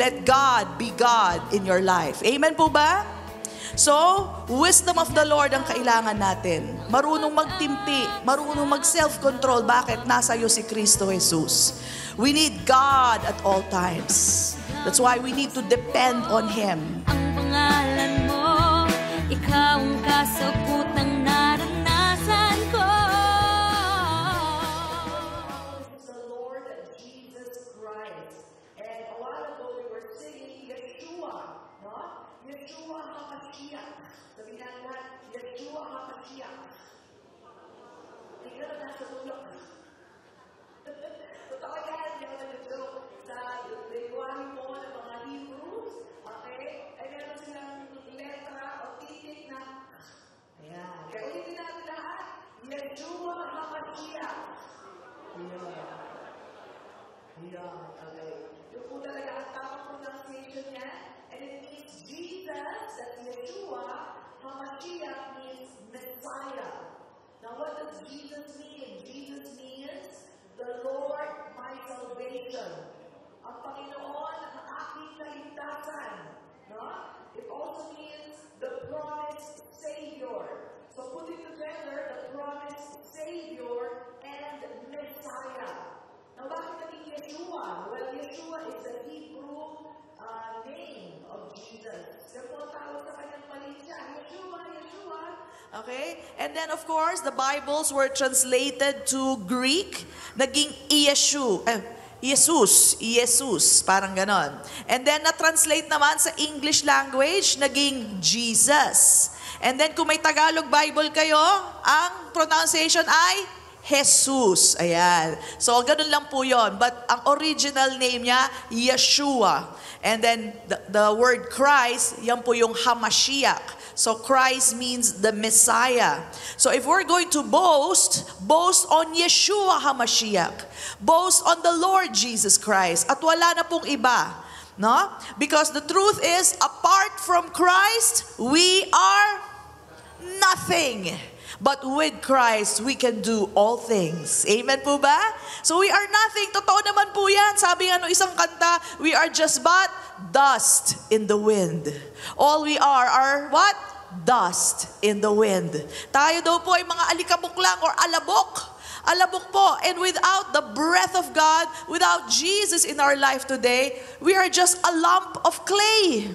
let God be God in your life. Amen po ba? So, wisdom of the Lord ang kailangan natin. Marunong magtimpi, marunong mag-self-control. Bakit? Nasa iyo si Kristo Jesus. We need God at all times. That's why we need to depend on Him. Ang pangalan mo, ikaw ang kasagot ng naranasan ko. The Lord Jesus Christ. And a while ago we were singing Yeshua, no? Yeshua HaMashiach. Sabi nga lahat, Yeshua HaMashiach. Tingnan na nasa tulog. Totoo yan, hindi ako nag-joke. Sa lingwahe mo ng mga Hebrews, okay? Ay meron silang letra o titik na, ayan. Kaya ulitin natin lahat, Yeshua HaMashiach. Ayan. Ayan, okay. Yung po talaga ang tamang pronunciation niya, and it means Jesus, that's Yeshua, HaMashiach means Messiah. Now what does Jesus mean? Jesus means the Lord, my salvation. Ang Panginoon, ang aking kaligtasan. No? It also means the promised Savior. So putting together the promised Savior and Messiah. Now bakit naging Yeshua? Well, Yeshua is the Hebrew name of Jesus. Kaya po tawag sa kanyang mali siya, Yeshua, Yeshua. Okay? And then of course, the Bibles were translated to Greek. Naging Jesus, parang ganon. And then na-translate naman sa English language, naging Jesus. And then kung may Tagalog Bible kayo, ang pronunciation ay Jesus. Ayan. So, ganun lang po yun. But ang original name niya, Yeshua. And then, the word Christ, yan po yung HaMashiach. So, Christ means the Messiah. So, if we're going to boast on Yeshua HaMashiach. Boast on the Lord Jesus Christ. At wala na pong iba. No? Because the truth is, apart from Christ, we are nothing. But with Christ, we can do all things. Amen po ba? So we are nothing. Totoo naman po yan. Sabi nga no isang kanta, we are just but dust in the wind. All we are what? Dust in the wind. Tayo daw po ay mga alikabok lang or alabok. Alabok po. And without the breath of God, without Jesus in our life today, we are just a lump of clay.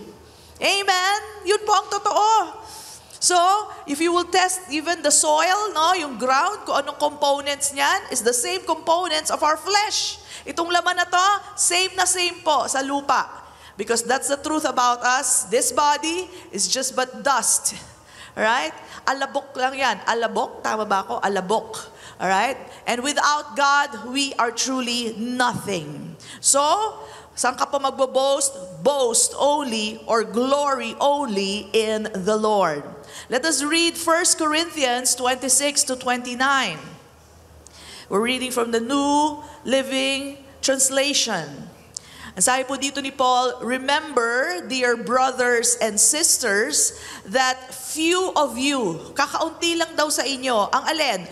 Amen? Yun po ang totoo. So, if you will test even the soil, no, yung ground, kung anong components niyan, is the same components of our flesh. Itong laman na to, same na same po sa lupa. Because that's the truth about us. This body is just but dust. Alright? Alabok lang yan. Alabok? Tama ba ako? Alabok. Alright? And without God, we are truly nothing. So, saan ka pa magbo-boast? Boast only or glory only in the Lord. Let us read 1 Corinthians 26 to 29. We're reading from the New Living Translation. Ang sabi po dito ni Paul, remember, dear brothers and sisters, that few of you, kakaunti lang daw sa inyo, ang alin?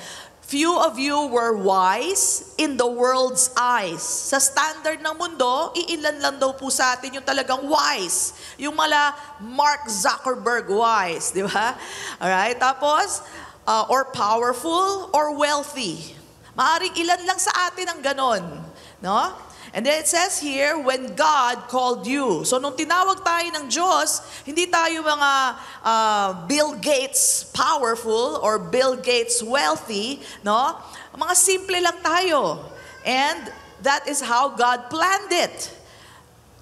Few of you were wise in the world's eyes. Sa standard ng mundo, iilan lang daw po sa atin yung talagang wise. Yung mala Mark Zuckerberg wise, di ba? Alright, tapos, or powerful or wealthy. Maaring ilan lang sa atin ang ganon. No? And then it says here, when God called you. So nung tinawag tayo ng Diyos, hindi tayo mga Bill Gates powerful or Bill Gates wealthy, no? Mga simple lang tayo. And that is how God planned it.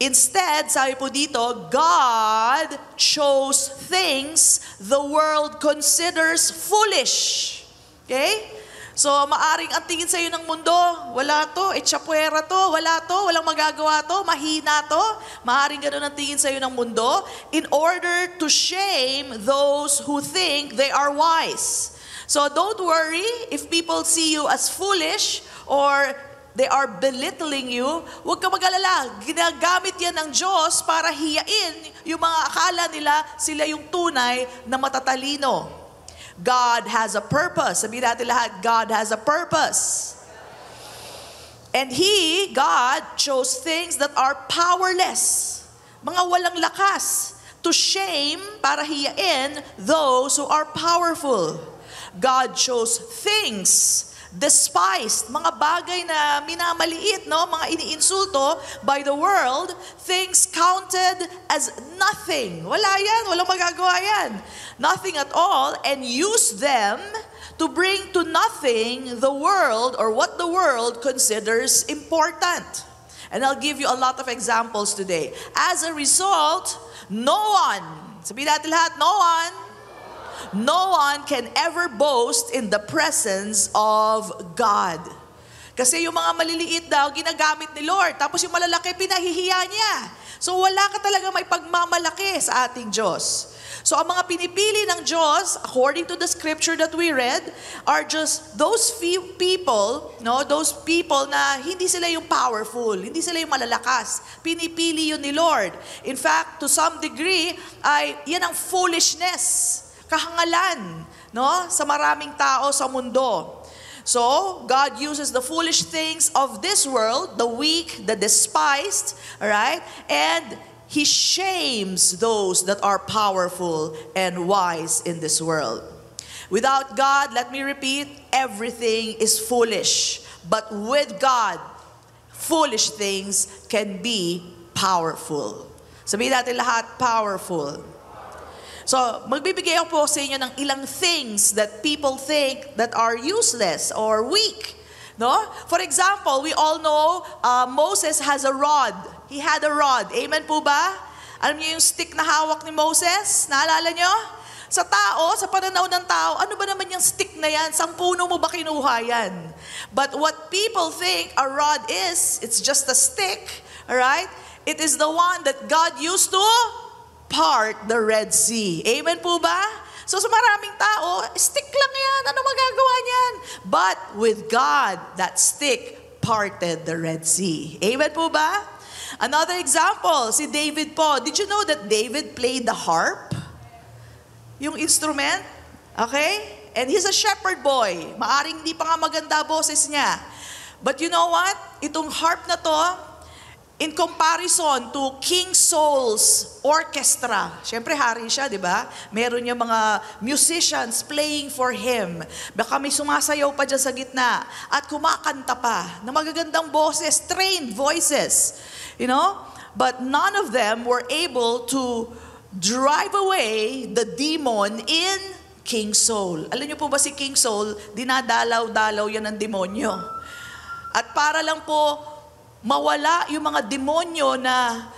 Instead, sabi po dito, God chose things the world considers foolish. Okay? So, maaring ang tingin sa iyo ng mundo, wala to, etsapwera to, wala to, walang magagawa to, mahina to. Maaring ganoon ang tingin sa iyo ng mundo in order to shame those who think they are wise. So, don't worry if people see you as foolish or they are belittling you. Huwag ka mag-alala. Ginagamit yan ng Diyos para hiyain yung mga akala nila sila yung tunay na matatalino. God has a purpose. Sabihin natin lahat, God has a purpose. And God chose things that are powerless. mga walang lakas, to shame, para hiyain, those who are powerful. God chose things despised, mga bagay na minamaliit, no? Mga iniinsulto by the world, things counted as nothing. Wala yan, walang magagawa yan. Nothing at all, and use them to bring to nothing the world or what the world considers important. And I'll give you a lot of examples today. As a result, no one, sabihin natin lahat, no one can ever boast in the presence of God. Kasi yung mga maliliit daw, ginagamit ni Lord. Tapos yung malalaki, pinahihiya niya. So wala ka talaga may pagmamalaki sa ating Diyos. So ang mga pinipili ng Diyos, according to the scripture that we read, are just those few people, no? Those people na hindi sila yung powerful, hindi sila yung malalakas. Pinipili yun ni Lord. In fact, to some degree, yan ang foolishness, kahangalan, no? Sa maraming tao sa mundo. So, God uses the foolish things of this world, the weak, the despised, all right? And He shames those that are powerful and wise in this world. Without God, let me repeat, everything is foolish. But with God, foolish things can be powerful. Sabihin natin lahat, powerful. So, magbibigay ako po sa inyo ng ilang things that people think that are useless or weak. No? For example, we all know Moses has a rod. He had a rod. Amen po ba? Alam niyo yung stick na hawak ni Moses? Naalala niyo? Sa tao, sa pananaw ng tao, ano ba naman yung stick na yan? Sang puno mo ba kinuha yan? But what people think a rod is, it's just a stick. Alright? It is the one that God used to part the Red Sea. Amen po ba? So sa maraming tao, stick lang yan. Ano magagawa niyan? But with God, that stick parted the Red Sea. Amen po ba? Another example, si David po. Did you know that David played the harp? Yung instrument? Okay? And he's a shepherd boy. Maaring hindi pa nga maganda boses niya. But you know what? Itong harp na to, in comparison to King Saul's orchestra, syempre hari siya, di ba? Meron niya mga musicians playing for him. Baka may sumasayaw pa dyan sa gitna. At kumakanta pa na magagandang boses, trained voices. You know? But none of them were able to drive away the demon in King Saul. Alam niyo po ba si King Saul, dinadalaw-dalaw yan ng demonyo. At para lang po mawala yung mga demonyo na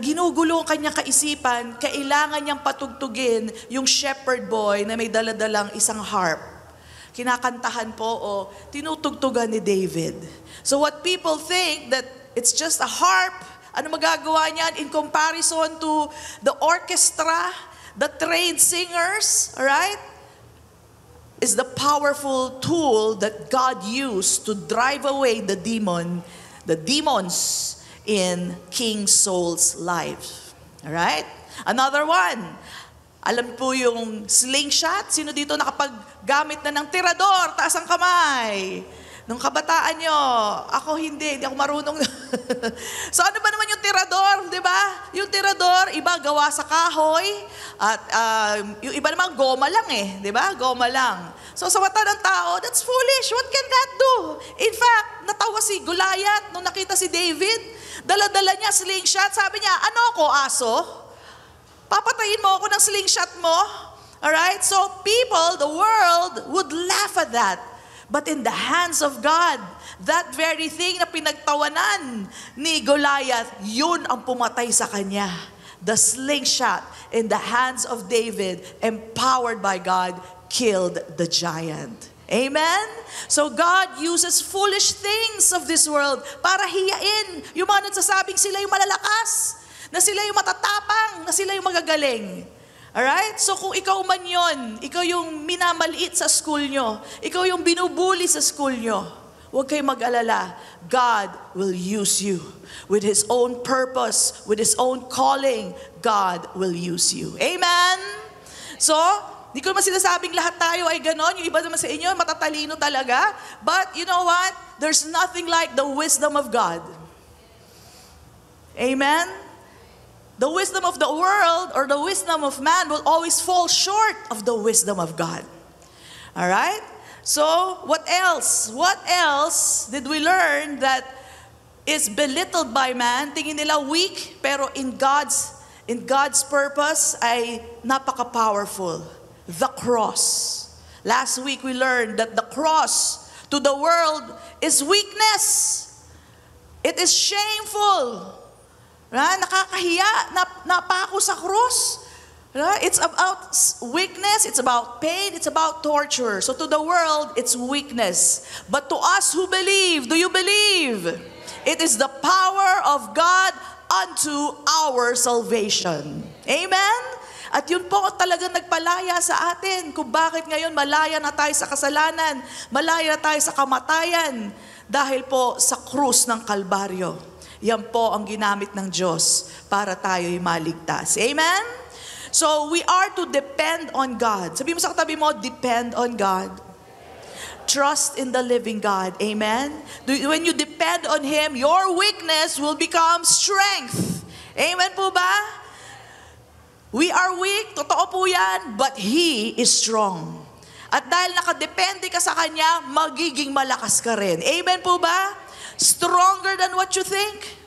ginugulo ang kanyang kaisipan, kailangan niyang patugtugin yung shepherd boy na may daladalang isang harp. Kinakantahan po o tinutugtugan ni David. So what people think that it's just a harp, ano magagawa niyan in comparison to the orchestra, the trained singers, alright? Is the powerful tool that God used to drive away the demons in King Saul's life. Alright? Another one. Alam po yung slingshot? Sino dito nakapaggamit na ng tirador? Taas ang kamay. Nung kabataan nyo, ako hindi ako marunong. So ano ba naman yung tirador? Di ba? Yung tirador, iba gawa sa kahoy. At yung iba naman goma lang eh. Di ba? Goma lang. So sa mata ng tao, that's foolish. What can that do? In fact, natawa si Goliath nung nakita si David. Dala-dala niya slingshot. Sabi niya, ano ako, aso? Papatayin mo ako ng slingshot mo? Alright? So people, the world, would laugh at that. But in the hands of God, that very thing na pinagtawanan ni Goliath, yun ang pumatay sa kanya. The slingshot in the hands of David, empowered by God, killed the giant. Amen? So God uses foolish things of this world para hiyain yung mga nagsasabing sila yung malalakas, na sila yung matatapang, na sila yung magagaling. Alright? So kung ikaw man yon, ikaw yung minamaliit sa school nyo, ikaw yung binubuli sa school nyo, huwag kayong mag-alala. God will use you. With His own purpose, with His own calling, God will use you. Amen? So, di ko naman sinasabing lahat tayo ay ganon. Yung iba naman sa inyo, matatalino talaga. But you know what? There's nothing like the wisdom of God. Amen? The wisdom of the world or the wisdom of man will always fall short of the wisdom of God. All right? So, what else? What else did we learn that is belittled by man? Tingin nila weak, pero in God's purpose ay napaka-powerful. The cross. Last week we learned that the cross to the world is weakness. It is shameful. Nakakahiya, napako sa cross. It's about weakness, it's about pain, it's about torture. So to the world, it's weakness. But to us who believe, do you believe? It is the power of God unto our salvation. Amen? At yun po talagang nagpalaya sa atin kung bakit ngayon malaya na tayo sa kasalanan, malaya na tayo sa kamatayan, dahil po sa krus ng Kalbaryo. Yan po ang ginamit ng Diyos para tayo'y maligtas. Amen? So, we are to depend on God. Sabi mo sa katabi mo, depend on God. Trust in the living God. Amen? When you depend on Him, your weakness will become strength. Amen po ba? We are weak, totoo po yan, but He is strong. At dahil nakadepende ka sa Kanya, magiging malakas ka rin. Amen po ba? Stronger than what you think.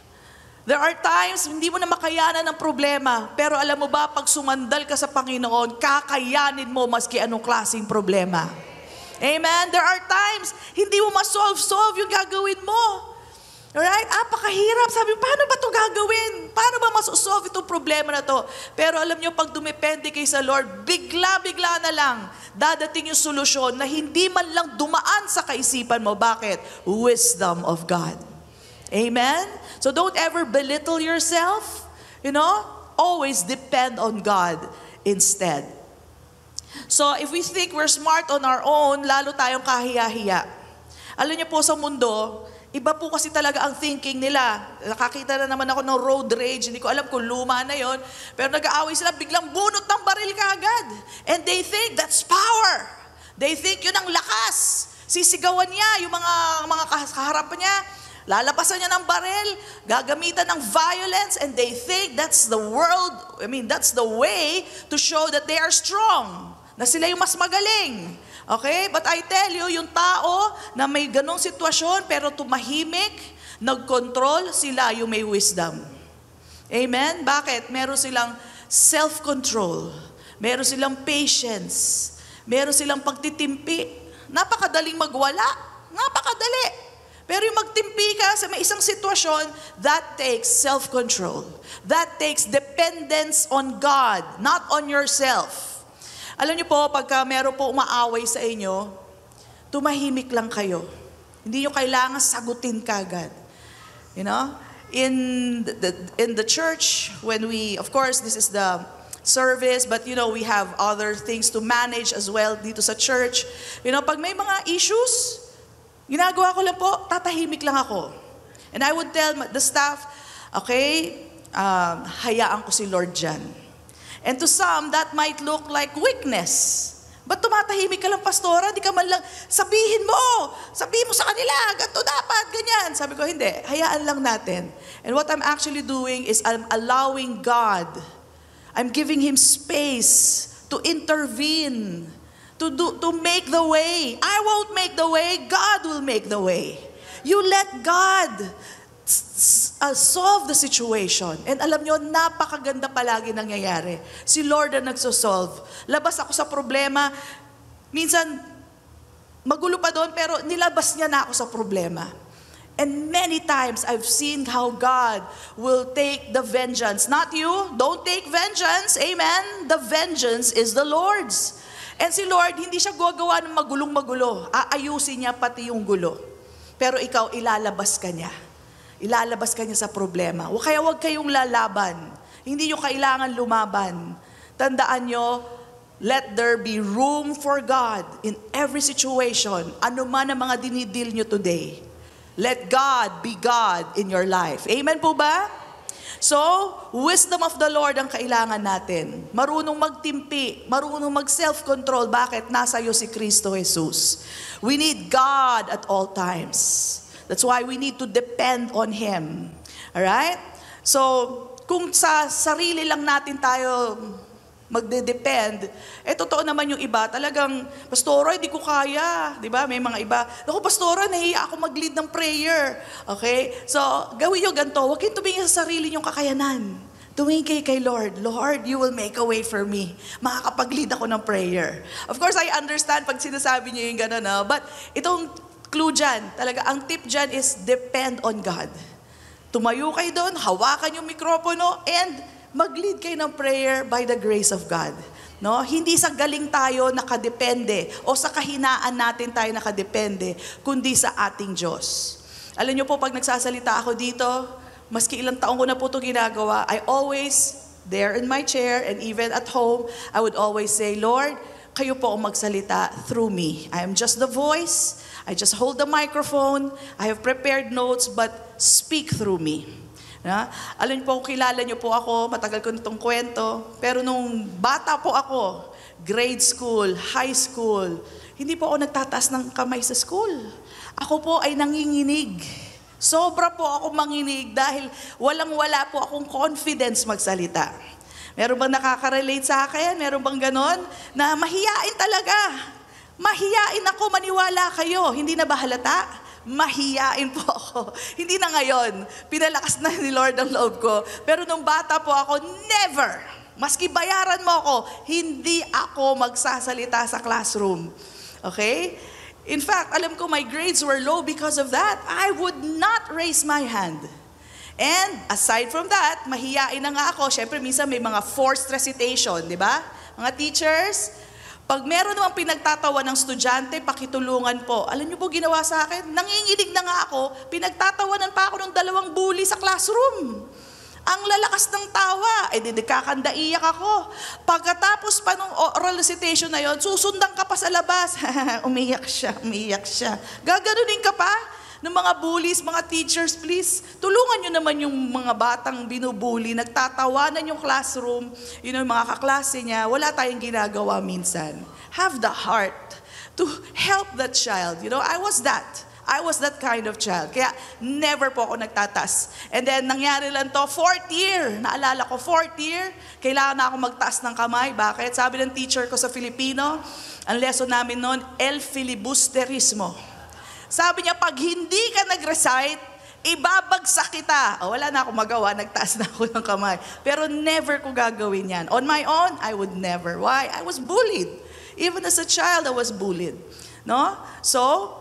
There are times, hindi mo na makayanan ng problema. Pero alam mo ba, pag sumandal ka sa Panginoon, kakayanin mo maski anong klaseng problema. Amen? There are times, hindi mo ma-solve yung gagawin mo. Alright? Apakahirap. Sabi, paano ba ito gagawin? Paano ba masosolve itong problema na to? Pero alam nyo, pag dumepende kayo sa Lord, bigla-bigla na lang dadating yung solusyon na hindi man lang dumaan sa kaisipan mo. Bakit? Wisdom of God. Amen? So don't ever belittle yourself. Always depend on God instead. So if we think we're smart on our own, lalo tayong kahiya-hiya. Alam niyo po sa mundo, iba po kasi talaga ang thinking nila. Nakakita na naman ako ng road rage. Hindi ko alam kung luma na yon. Pero nag-aaway sila, biglang bunot ng baril ka agad. And they think that's power. They think yun ang lakas. Sisigawan niya yung mga kaharap niya. Lalapasan niya ng baril. Gagamitan ng violence. And they think that's the that's the way to show that they are strong. Na sila yung mas magaling. Okay? But I tell you, yung tao na may ganong sitwasyon pero tumahimik, nagkontrol, sila yung may wisdom. Amen? Bakit? Meron silang self-control. Meron silang patience. Meron silang pagtitimpi. Napakadaling magwala. Napakadali. Pero yung magtimpi ka sa may isang sitwasyon, that takes self-control. That takes dependence on God, not on yourself. Alam niyo po, pagka meron po umaaway sa inyo, tumahimik lang kayo. Hindi niyo kailangan sagutin kagad. In the church, when of course, this is the service, but we have other things to manage as well dito sa church. Pag may mga issues, ginagawa ko lang po, tatahimik lang ako. And I would tell the staff, okay, hayaan ko si Lord dyan. And to some, that might look like weakness. Ba't tumatahimik ka lang, pastora? Di ka man lang, sabihin mo sa kanila, ganito dapat, ganyan. Sabi ko, hindi, hayaan lang natin. And what I'm actually doing is I'm allowing God, I'm giving Him space to intervene, to make the way. I won't make the way, God will make the way. You let God solve the situation. And alam nyo, napakaganda palagi nangyayari. Si Lord ang nagsosolve. Labas ako sa problema. Minsan, magulo pa doon, pero nilabas niya na ako sa problema. And many times, I've seen how God will take the vengeance. Not you. Don't take vengeance. Amen? The vengeance is the Lord's. And si Lord, hindi siya gagawa ng magulong-magulo. Aayusin niya pati yung gulo. Pero ikaw, ilalabas ka niya. Ilalabas ka niya sa problema. Kaya huwag kayong lalaban. Hindi nyo kailangan lumaban. Tandaan nyo, let there be room for God in every situation. Ano man ang mga dinidil nyo today. Let God be God in your life. Amen po ba? So, wisdom of the Lord ang kailangan natin. Marunong magtimpi, marunong mag-self-control. Bakit? Nasa iyo si Kristo Jesus. We need God at all times. That's why we need to depend on Him. Alright? So, kung sa sarili lang natin tayo magde-depend, totoo naman yung iba, talagang, Pastora, hindi ko kaya. Di ba? May mga iba, naku, Pastora, nahiya ako mag-lead ng prayer. Okay? So, gawin nyo ganito. Huwag kayong tumingin sa sarili nyong kakayanan. Tumingin kayo kay Lord. Lord, you will make a way for me. Makakapag-lead ako ng prayer. Of course, I understand pag sinasabi niyo yung gano'n, no? But itong clue dyan, talaga, ang tip dyan is depend on God. Tumayo kayo doon, hawakan yung mikropono, and mag-lead kayo ng prayer by the grace of God. No? Hindi sa galing tayo nakadepende o sa kahinaan natin tayo nakadepende, kundi sa ating Diyos. Alam niyo po, pag nagsasalita ako dito, maski ilang taong ko na po ito ginagawa, I always, there in my chair and even at home, I would always say, Lord, kayo po ang magsalita through me. I am just the voice. I just hold the microphone. I have prepared notes, but speak through me. Na? Alam niyo po, kilala niyo po ako, matagal ko nitong kwento, pero nung bata po ako, grade school, high school, hindi po ako nagtataas ng kamay sa school. Ako po ay nanginginig. Sobra po ako manginig dahil walang-wala po akong confidence magsalita. Meron bang nakaka-relate sa akin? Meron bang ganon? Na mahiyain talaga. Mahiyain ako, maniwala kayo. Hindi na ba halata? Mahiyain po ako. Hindi na ngayon. Pinalakas na ni Lord ang loob ko. Pero nung bata po ako, never. Maski bayaran mo ako, hindi ako magsasalita sa classroom. Okay? In fact, alam ko my grades were low because of that. I would not raise my hand. And aside from that, mahiyain na nga ako. Siyempre, minsan may mga forced recitation, di ba? Mga teachers, pag meron namang pinagtatawa ng estudyante, pakitulungan po. Alam niyo po ginawa sa akin? Nanginginig na nga ako, pinagtatawanan pa ako ng 2 bully sa classroom. Ang lalakas ng tawa, kakandaiyak ako. Pagkatapos pa ng oral recitation na yon, susundan ka pa sa labas. Umiyak siya. Gaganunin ka pa ng mga bullies, mga teachers, please. Tulungan nyo naman yung mga batang binubuli, nagtatawanan yung classroom, yung mga kaklase niya, wala tayong ginagawa minsan. Have the heart to help that child. I was that kind of child. Kaya never po ako nagtatas. And then nangyari lang to, 4th year. Naalala ko, 4th year, kailangan na ako magtaas ng kamay. Bakit? Sabi ng teacher ko sa Filipino, ang lesson namin noon, el filibusterismo. Sabi niya, pag hindi ka nag-recite, ibabagsak kita. Wala na ako magawa, nagtaas na ako ng kamay. Pero never ko gagawin yan. On my own, I would never. Why? I was bullied. Even as a child, I was bullied. No? So,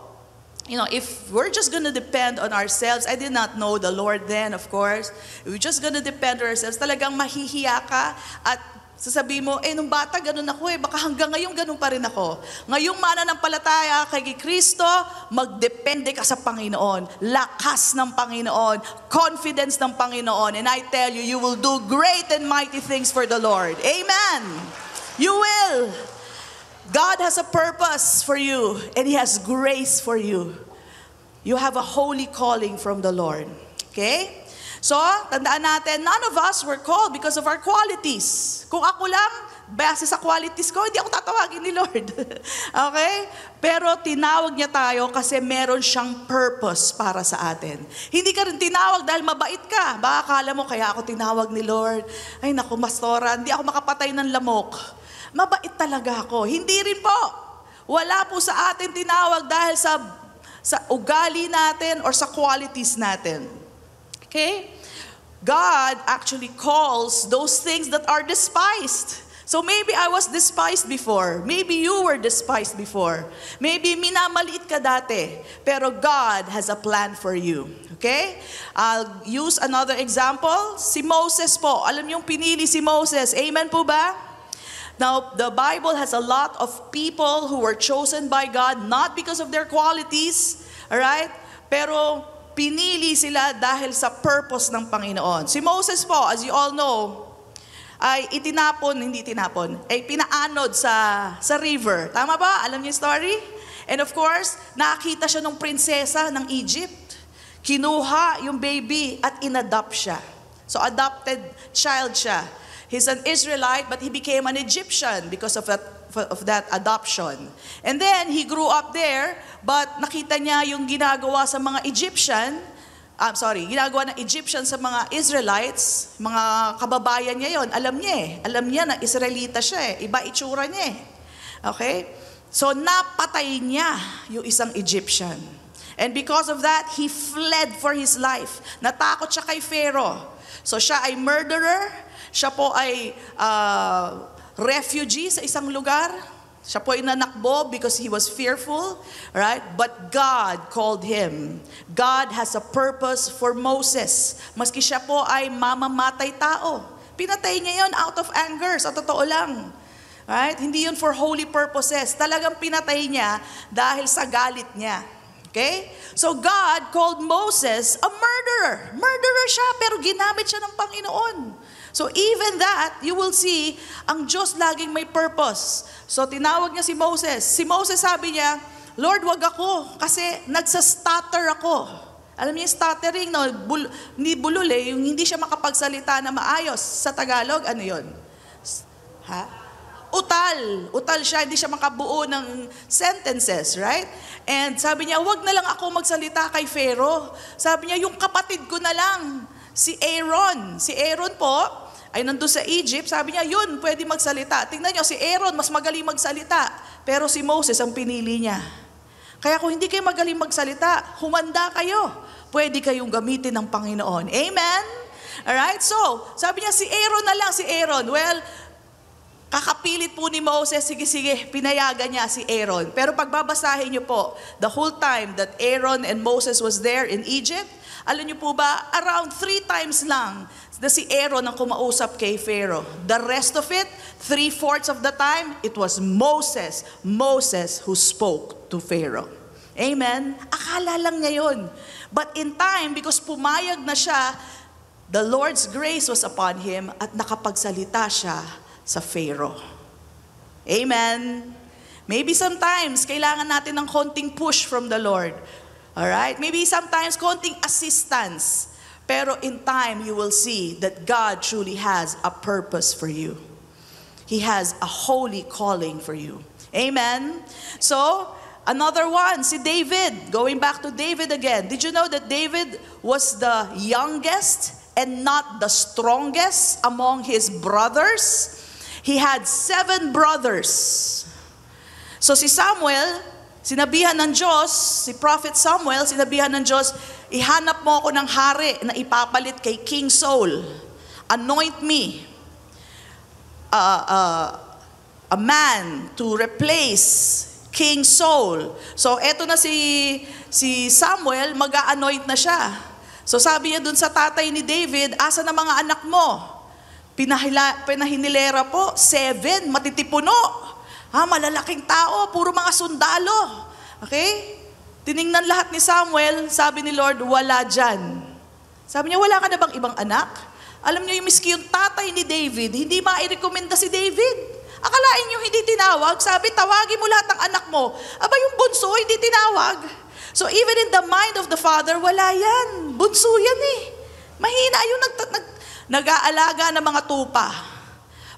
if we're just gonna depend on ourselves, I did not know the Lord then, of course. If we're just gonna depend on ourselves, talagang mahihiya ka at sasabihin mo, nung bata ganun ako baka hanggang ngayon ganun pa rin ako. Ngayong mananampalataya kay Kristo, magdepende ka sa Panginoon. Lakas ng Panginoon, confidence ng Panginoon. And I tell you, you will do great and mighty things for the Lord. Amen! You will! God has a purpose for you, and He has grace for you. You have a holy calling from the Lord. Okay? So, tandaan natin, none of us were called because of our qualities. Kung ako lang, base sa qualities ko, hindi ako tatawagin ni Lord. Okay? Pero tinawag niya tayo kasi meron siyang purpose para sa atin. Hindi ka rin tinawag dahil mabait ka. Baka akala mo, kaya ako tinawag ni Lord. Ay naku, Pastora, hindi ako makapatay ng lamok. Mabait talaga ako. Hindi rin po. Wala po sa atin tinawag dahil sa ugali natin or sa qualities natin. Okay? God actually calls those things that are despised. So maybe I was despised before. Maybe you were despised before. Maybe minamaliit ka dati. Pero God has a plan for you. Okay? I'll use another example. Si Moses po. Alam niyong pinili si Moses. Amen po ba? Now, the Bible has a lot of people who were chosen by God not because of their qualities. Alright? Pero pinili sila dahil sa purpose ng Panginoon. Si Moses po, as you all know, ay pinaanod sa river. Tama ba? Alam niyo yung story? And of course, nakita siya ng prinsesa ng Egypt. Kinuha yung baby at inadopt siya. So adopted child siya. He's an Israelite, but he became an Egyptian because of that adoption. And then, he grew up there, but nakita niya yung ginagawa sa mga Egyptian, ginagawa ng Egyptian sa mga Israelites, mga kababayan niya yon, alam niya eh. Alam niya na Israelita siya eh. Iba itsura niya eh. Okay? So, napatay niya yung isang Egyptian. And because of that, he fled for his life. Natakot siya kay Pharaoh. So, siya ay murderer. Siya po ay refugee sa isang lugar. Siya po ay nanakbo because he was fearful, right? But God called him. God has a purpose for Moses. Maski siya po ay mamamatay tao. Pinatay niya yon out of anger, sa totoo lang. Right? Hindi yun for holy purposes. Talagang pinatay niya dahil sa galit niya. Okay? So God called Moses a murderer. Murderer siya, pero ginamit siya ng Panginoon. So even that, you will see, ang Diyos laging may purpose. So tinawag niya si Moses. Si Moses sabi niya, Lord, wag ako kasi nagsastutter ako. Alam niyo yung stuttering, no? Ni bulol eh, yung hindi siya makapagsalita na maayos. Sa Tagalog, ano yun? Utal siya, hindi siya makabuo ng sentences, right? And sabi niya, wag na lang ako magsalita kay Pharaoh. Sabi niya, yung kapatid ko na lang, si Aaron. Si Aaron po, ay nandun sa Egypt, sabi niya, yun, pwede magsalita. Tingnan niyo, si Aaron, mas magaling magsalita. Pero si Moses ang pinili niya. Kaya kung hindi kayo magaling magsalita, humanda kayo. Pwede kayong gamitin ng Panginoon. Amen? Alright? So, sabi niya, si Aaron na lang, si Aaron. Well, kakapilit po ni Moses, sige, pinayagan niya si Aaron. Pero pagbabasahin niyo po, the whole time that Aaron and Moses was there in Egypt, alam niyo po ba, around 3 times lang na si Aaron ang kumausap kay Pharaoh. The rest of it, 3/4 of the time, it was Moses who spoke to Pharaoh. Amen? Akala lang niya yun. But in time, because pumayag na siya, the Lord's grace was upon him at nakapagsalita siya sa Pharaoh. Amen? Maybe sometimes, kailangan natin ng konting push from the Lord. Alright? Maybe sometimes, konting assistance. Pero in time, you will see that God truly has a purpose for you. He has a holy calling for you. Amen? So, another one, si David. Going back to David again. Did you know that David was the youngest and not the strongest among his brothers? He had 7 brothers. So si Samuel, sinabihan ng Diyos, si Prophet Samuel, sinabihan ng Diyos, ihanap mo ako ng hari na ipapalit kay King Saul. Anoint me a man to replace King Saul. So eto na si Samuel, mag-a-anoint na siya. So sabi niya dun sa tatay ni David, asa na mga anak mo? Pinahinilera po, 7, matitipuno. Malalaking tao, puro mga sundalo. Okay? Tiningnan lahat ni Samuel, sabi ni Lord, wala dyan. Sabi niya, wala ka na bang ibang anak? Alam niyo yung miski yung tatay ni David, hindi mairekomenda si David. Akalain niyo hindi tinawag, sabi, tawagin mo lahat ng anak mo. Aba yung bunso, hindi tinawag. So even in the mind of the father, wala yan. Bunso yan eh. Mahina yung nag-aalaga ng mga tupa.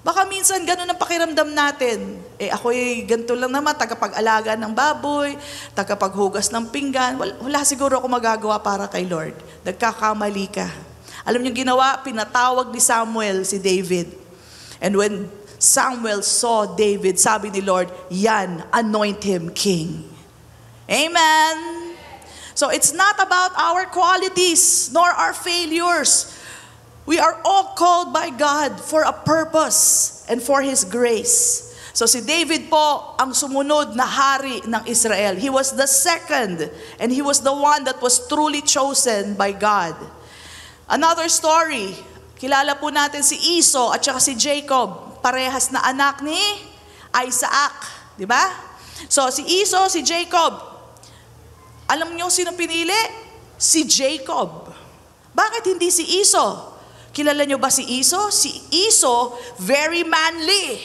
Baka minsan ganun ang pakiramdam natin. Ako'y ganito lang naman, tagapag-alaga ng baboy, tagapaghugas ng pinggan. Wala siguro ako magagawa para kay Lord. Nagkakamali ka. Alam niyo ginawa, pinatawag ni Samuel si David. And when Samuel saw David, sabi ni Lord, yan, anoint him king. Amen? So it's not about our qualities, nor our failures. We are all called by God for a purpose and for His grace. So si David po ang sumunod na hari ng Israel. He was the second and he was the one that was truly chosen by God. Another story, kilala po natin si Esau at saka si Jacob. Parehas na anak ni Isaac. Di ba? So si Esau, si Jacob. Alam niyo sino pinili? Si Jacob. Bakit hindi si Esau? Kilala niyo ba si Esau? Si Esau, very manly.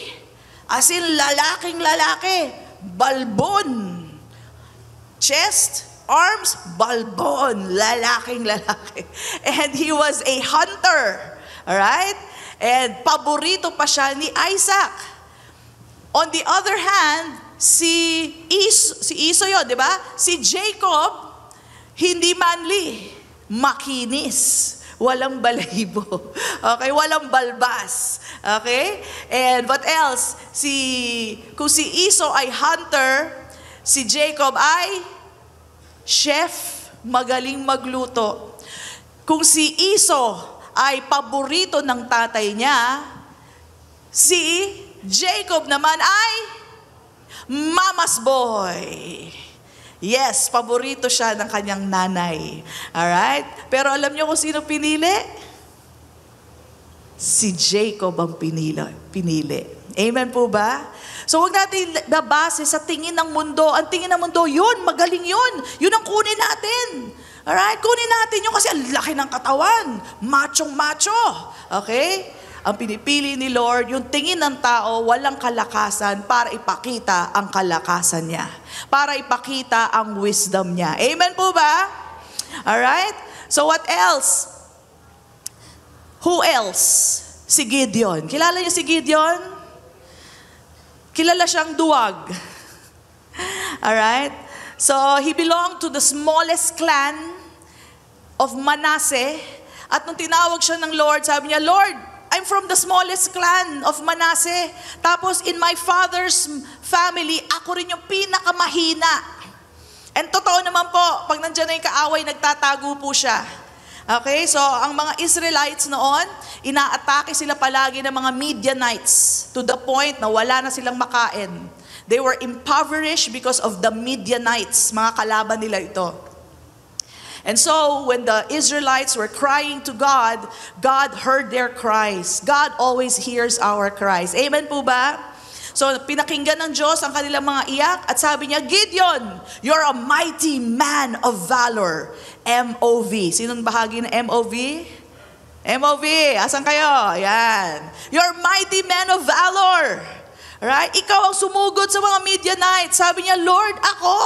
As in, lalaking lalaki. Balbon. Chest, arms, balbon. Lalaking lalaki. And he was a hunter. Alright? And paborito pa siya ni Isaac. On the other hand, si Esau yun, di ba? Si Jacob, hindi manly. makinis, walang balahibo. Okay, walang balbas. Okay? And what else? Kung si Esau ay hunter, si Jacob ay chef, magaling magluto. Kung si Esau ay paborito ng tatay niya, si Jacob naman ay mama's boy. Yes, paborito siya ng kanyang nanay. Alright? Pero alam niyo kung sino pinili? Si Jacob ang pinili. Amen po ba? So huwag natin babase sa tingin ng mundo. Ang tingin ng mundo, yun, magaling yun. Yun ang kunin natin. Alright? Kunin natin yun kasi ang laki ng katawan. Machong-macho. Okay? Ang pinipili ni Lord, yung tingin ng tao, walang kalakasan para ipakita ang kalakasan niya. Para ipakita ang wisdom niya. Amen po ba? Alright? So what else? Who else? Si Gideon. Kilala niyo si Gideon? Kilala siyang duwag. Alright? So, he belonged to the smallest clan of Manasseh. At nung tinawag siya ng Lord, sabi niya, Lord, I'm from the smallest clan of Manasseh. Tapos in my father's family, ako rin yung pinakamahina. And totoo naman po, pag nandiyan na yung kaaway, nagtatago po siya. Okay, so ang mga Israelites noon, inaatake sila palagi ng mga Midianites to the point na wala na silang makain. They were impoverished because of the Midianites. Mga kalaban nila ito. And so, when the Israelites were crying to God, God heard their cries. God always hears our cries. Amen po ba? So, pinakinggan ng Diyos ang kanilang mga iyak at sabi niya, Gideon, you're a mighty man of valor. M-O-V. Sinong bahagi ng M-O-V? M-O-V. Asan kayo? Yan. You're a mighty man of valor. Right? Ikaw ang sumugod sa mga Midianites. Sabi niya, Lord, ako?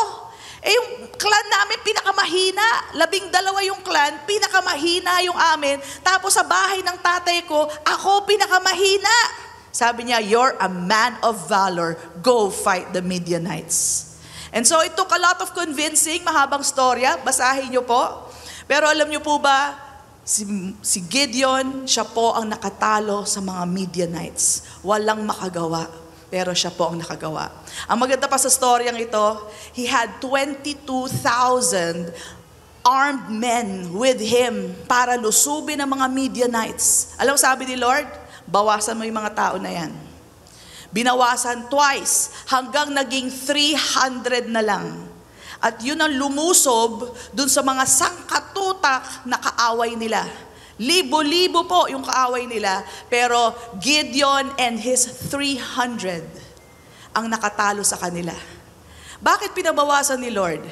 Yung clan namin, pinakamahina. 12 yung clan, pinakamahina yung amin. Tapos sa bahay ng tatay ko, ako pinakamahina. Sabi niya, you're a man of valor. Go fight the Midianites. And so it took a lot of convincing, mahabang storya. Basahin niyo po. Pero alam niyo po ba, si Gideon, siya po ang nakatalo sa mga Midianites. Walang makagawa. Pero siya po ang nakagawa. Ang maganda pa sa storyang ito, he had 22,000 armed men with him para lusubin ang mga Midianites. Alam mo sabi ni Lord, bawasan mo yung mga tao na yan. Binawasan twice hanggang naging 300 na lang. At yun ang lumusob dun sa mga sangkatutak na kaaway nila. Libo-libo po yung kaaway nila, pero Gideon and his 300 ang nakatalo sa kanila. Bakit pinabawasan ni Lord?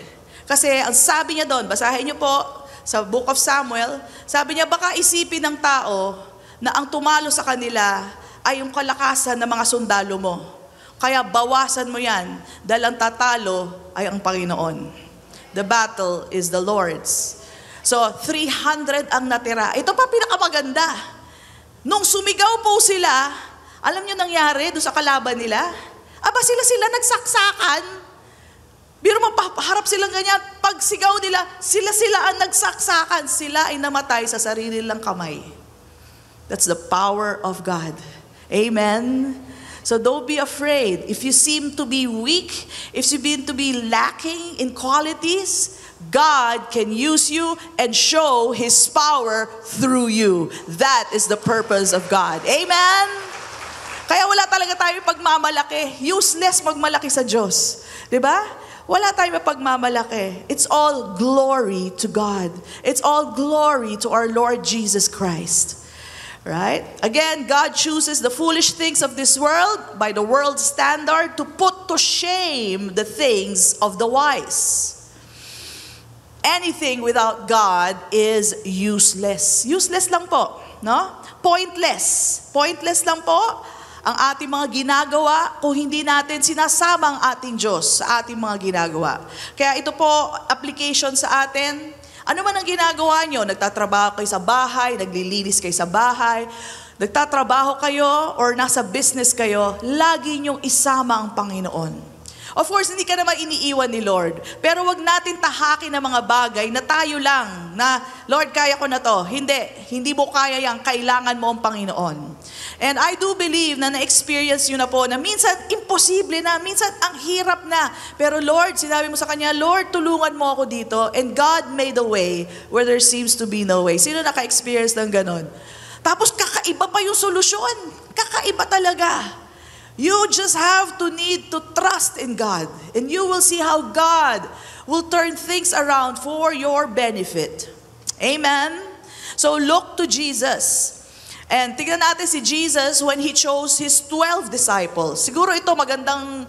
Kasi ang sabi niya doon, basahin niyo po sa Book of Samuel, sabi niya baka isipin ng tao na ang tumalo sa kanila ay yung kalakasan ng mga sundalo mo. Kaya bawasan mo yan dahil ang tatalo ay ang Panginoon. The battle is the Lord's. So, 300 ang natira. Ito pa pinakamaganda. Nung sumigaw po sila, alam niyo nangyari doon sa kalaban nila? Aba, sila nagsaksakan. Biro mo, harap silang ganyan. Pag sigaw nila, sila ang nagsaksakan. Sila ay namatay sa sarili nilang kamay. That's the power of God. Amen? So don't be afraid. If you seem to be weak, if you seem to be lacking in qualities, God can use you and show His power through you. That is the purpose of God. Amen? Kaya wala talaga tayo pagmamalaki. Useless magmalaki sa Diyos. Diba? Wala tayong pagmamalaki. It's all glory to God. It's all glory to our Lord Jesus Christ. Right? Again, God chooses the foolish things of this world by the world's standard to put to shame the things of the wise. Anything without God is useless. Useless lang po, no? Pointless. Pointless lang po ang ating mga ginagawa kung hindi natin sinasama ang ating Diyos sa ating mga ginagawa. Kaya ito po, application sa atin. Ano man ang ginagawa nyo? Nagtatrabaho kayo sa bahay, naglilinis kayo sa bahay, nagtatrabaho kayo or nasa business kayo, lagi nyong isama ang Panginoon. Of course, hindi ka naman iniiwan ni Lord. Pero wag natin tahakin ng mga bagay na tayo lang, na, Lord, kaya ko na to. Hindi mo kaya yan. Kailangan mo ang Panginoon. And I do believe na na-experience yun na po, na minsan imposible na, minsan ang hirap na. Pero Lord, sinabi mo sa Kanya, Lord, tulungan mo ako dito. And God made a way where there seems to be no way. Sino naka-experience ng ganon? Tapos kakaiba pa yung solusyon. Kakaiba talaga. You just have to need to trust in God. And you will see how God will turn things around for your benefit. Amen? So look to Jesus. And tingnan natin si Jesus when He chose His 12 disciples. Siguro ito magandang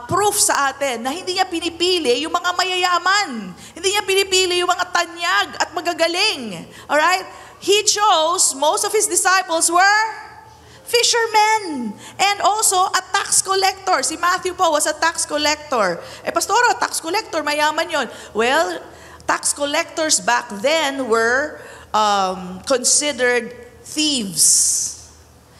proof sa atin na hindi Niya pinipili yung mga mayayaman. Hindi Niya pinipili yung mga tanyag at magagaling. Alright? He chose, most of His disciples were fishermen, and also a tax collector. Si Matthew po was a tax collector. Pastoro, tax collector, mayaman yon. Well, tax collectors back then were considered thieves.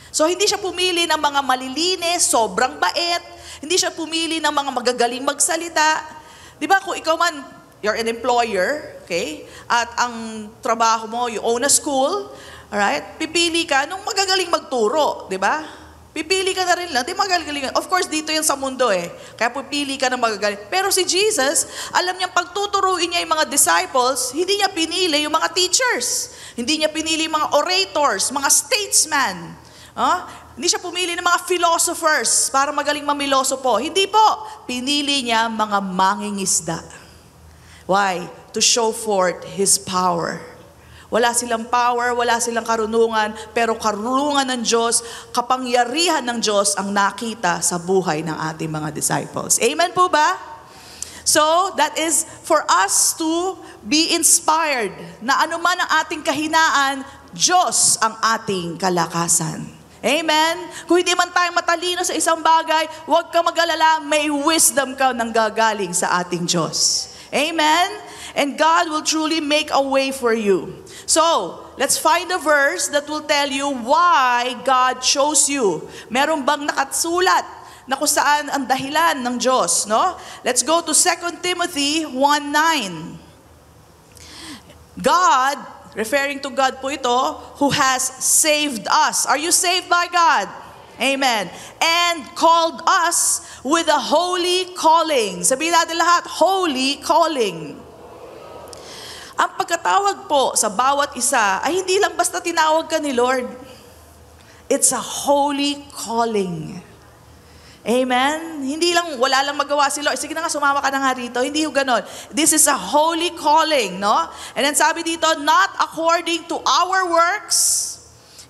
So, hindi siya pumili ng mga malilinis, sobrang bait. Hindi siya pumili ng mga magagaling magsalita. Di ba, kung ikaw man, you're an employer, okay? At ang trabaho mo, you own a school, alright? Pipili ka nung magagaling magturo, di ba? Pipili ka na rin lang, di magagaling. Of course, dito yan sa mundo Kaya pipili ka ng magagaling. Pero si Jesus, alam niyang pagtuturuin niya yung mga disciples, hindi niya pinili yung mga teachers. Hindi niya pinili yung mga orators, mga statesmen. Hindi siya pumili ng mga philosophers para magaling mamiloso po. Hindi po. Pinili niya mga mangingisda. Why? To show forth His power. Wala silang power, wala silang karunungan, pero karunungan ng Diyos, kapangyarihan ng Diyos ang nakita sa buhay ng ating mga disciples. Amen po ba? So, that is for us to be inspired na anuman ang ating kahinaan, Diyos ang ating kalakasan. Amen? Kung hindi man tayo matalino sa isang bagay, huwag ka mag-alala, may wisdom ka nang gagaling sa ating Diyos. Amen? And God will truly make a way for you. So, let's find a verse that will tell you why God chose you. Meron bang nakasulat na kung saan ang dahilan ng Diyos, no? Let's go to 2 Timothy 1:9. God, referring to God po ito, who has saved us. Are you saved by God? Amen. And called us with a holy calling. Sabihin natin lahat, holy calling. Ang pagkatawag po sa bawat isa ay hindi lang basta tinawag ka ni Lord. It's a holy calling. Amen? Hindi lang, wala lang magawa si Lord. Sige na nga, sumama ka na nga rito. Hindi yung ganon. This is a holy calling, no? And then sabi dito, not according to our works.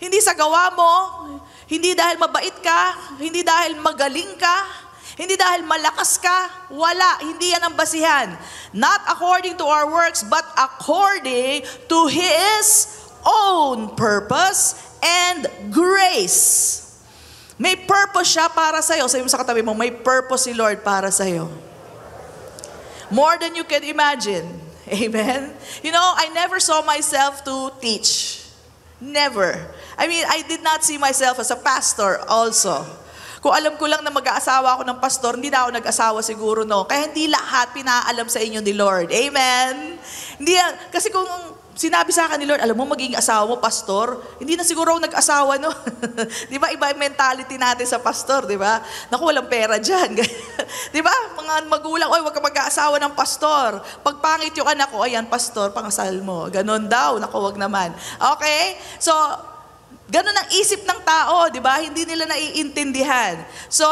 Hindi sa gawa mo. Hindi dahil mabait ka. Hindi dahil magaling ka. Hindi dahil malakas ka, wala, hindi yan ang basihan. Not according to our works, but according to His own purpose and grace. May purpose siya para sa'yo. Sabi mo sa katabi mo, may purpose si Lord para sa'yo. More than you can imagine. Amen? You know, I never saw myself to teach. Never. I mean, I did not see myself as a pastor also. Kung alam ko lang na mag-aasawa ako ng pastor, hindi na ako nag-asawa siguro, no? Kaya hindi lahat pinaalam sa inyo ni Lord. Amen? Hindi, kasi kung sinabi sa akin ni Lord, alam mo, magiging asawa mo, pastor, hindi na siguro ako nag-asawa, no? Di ba? Iba yung mentality natin sa pastor, di ba? Naku, walang pera dyan. Di ba? Mga magulang, oy, wag ka mag-aasawa ng pastor. Pag pangit yung anak ko, ayan, pastor, pangasal mo. Ganon daw. Naku, wag naman. Okay? So, ganun ang isip ng tao, di ba? Hindi nila naiintindihan. So,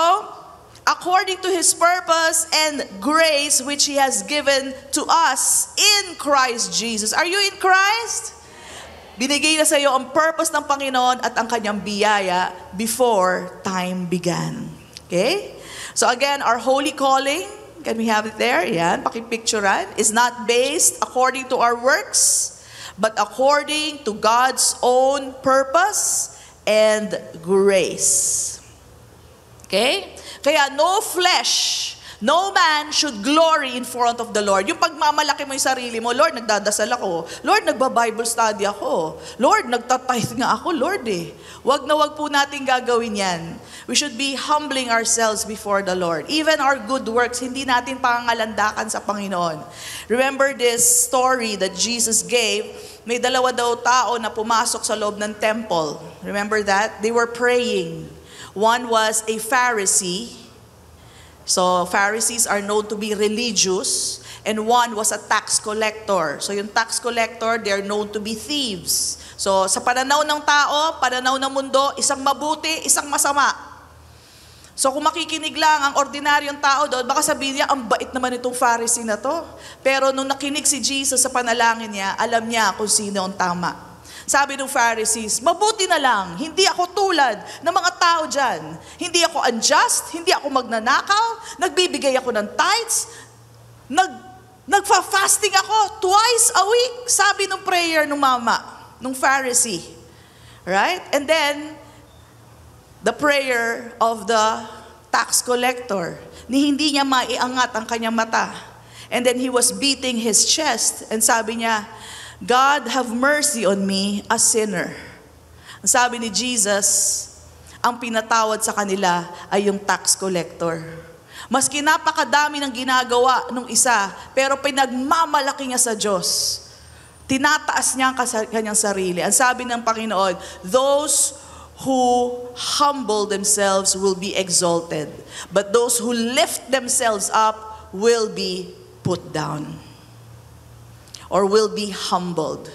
according to His purpose and grace which He has given to us in Christ Jesus. Are you in Christ? Binigay na sa iyo ang purpose ng Panginoon at ang Kanyang biyaya before time began. Okay? So again, our holy calling, can we have it there? Yan, pakipicturean, is not based according to our works, but according to God's own purpose and grace. Okay? Kaya no flesh, No man should glory in front of the Lord. Yung pagmamalaki mo yung sarili mo, Lord, nagdadasal ako. Lord, nagba-Bible study ako. Lord, nagtatithe nga ako, Lord eh. Wag na wag po natin gagawin yan. We should be humbling ourselves before the Lord. Even our good works, hindi natin pangangalandakan sa Panginoon. Remember this story that Jesus gave. May dalawa daw tao na pumasok sa loob ng temple. Remember that? They were praying. One was a Pharisee. So, Pharisees are known to be religious, and one was a tax collector. So, yung tax collector, they are known to be thieves. So, sa pananaw ng tao, pananaw ng mundo, isang mabuti, isang masama. So, kung makikinig lang ang ordinaryong tao doon, baka sabihin niya, ang bait naman itong Pharisee na to. Pero nung nakinig si Jesus sa panalangin niya, alam niya kung sino ang tama. Sabi ng Pharisees, mabuti na lang, hindi ako tulad ng mga tao dyan. Hindi ako unjust, hindi ako magnanakaw, nagbibigay ako ng tithes, nagfa-fasting ako twice a week. Sabi ng prayer ng mama, ng Pharisee. Right? And then, the prayer of the tax collector, ni hindi niya maiangat ang kanyang mata. And then he was beating his chest, and sabi niya, God, have mercy on me, a sinner. Ang sabi ni Jesus, ang pinatawad sa kanila ay yung tax collector. Maski napakadami ng ginagawa nung isa, pero pinagmamalaki niya sa Diyos. Tinataas niya ang kanyang sarili. Ang sabi ng Panginoon, those who humble themselves will be exalted, but those who lift themselves up will be put down. Or will be humbled.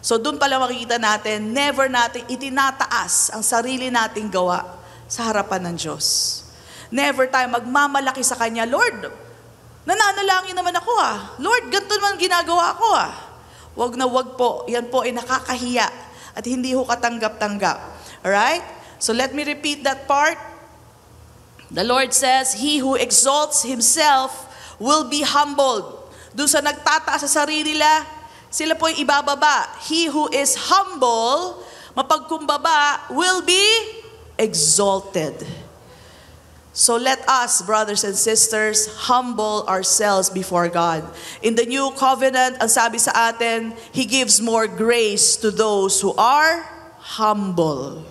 So doon pala makikita natin, never natin itinataas ang sarili nating gawa sa harapan ng Diyos. Never tayo magmamalaki sa Kanya, Lord, nananalangin naman ako Lord, ganito naman ginagawa ko Wag na wag po, yan po ay nakakahiya at hindi ho katanggap-tanggap. Alright? So let me repeat that part. The Lord says, he who exalts himself will be humbled. Doon sa nagtataas sa sarili nila, sila po'y ibababa. He who is humble, mapagkumbaba, will be exalted. So let us, brothers and sisters, humble ourselves before God. In the new covenant, ang sabi sa atin, He gives more grace to those who are humble.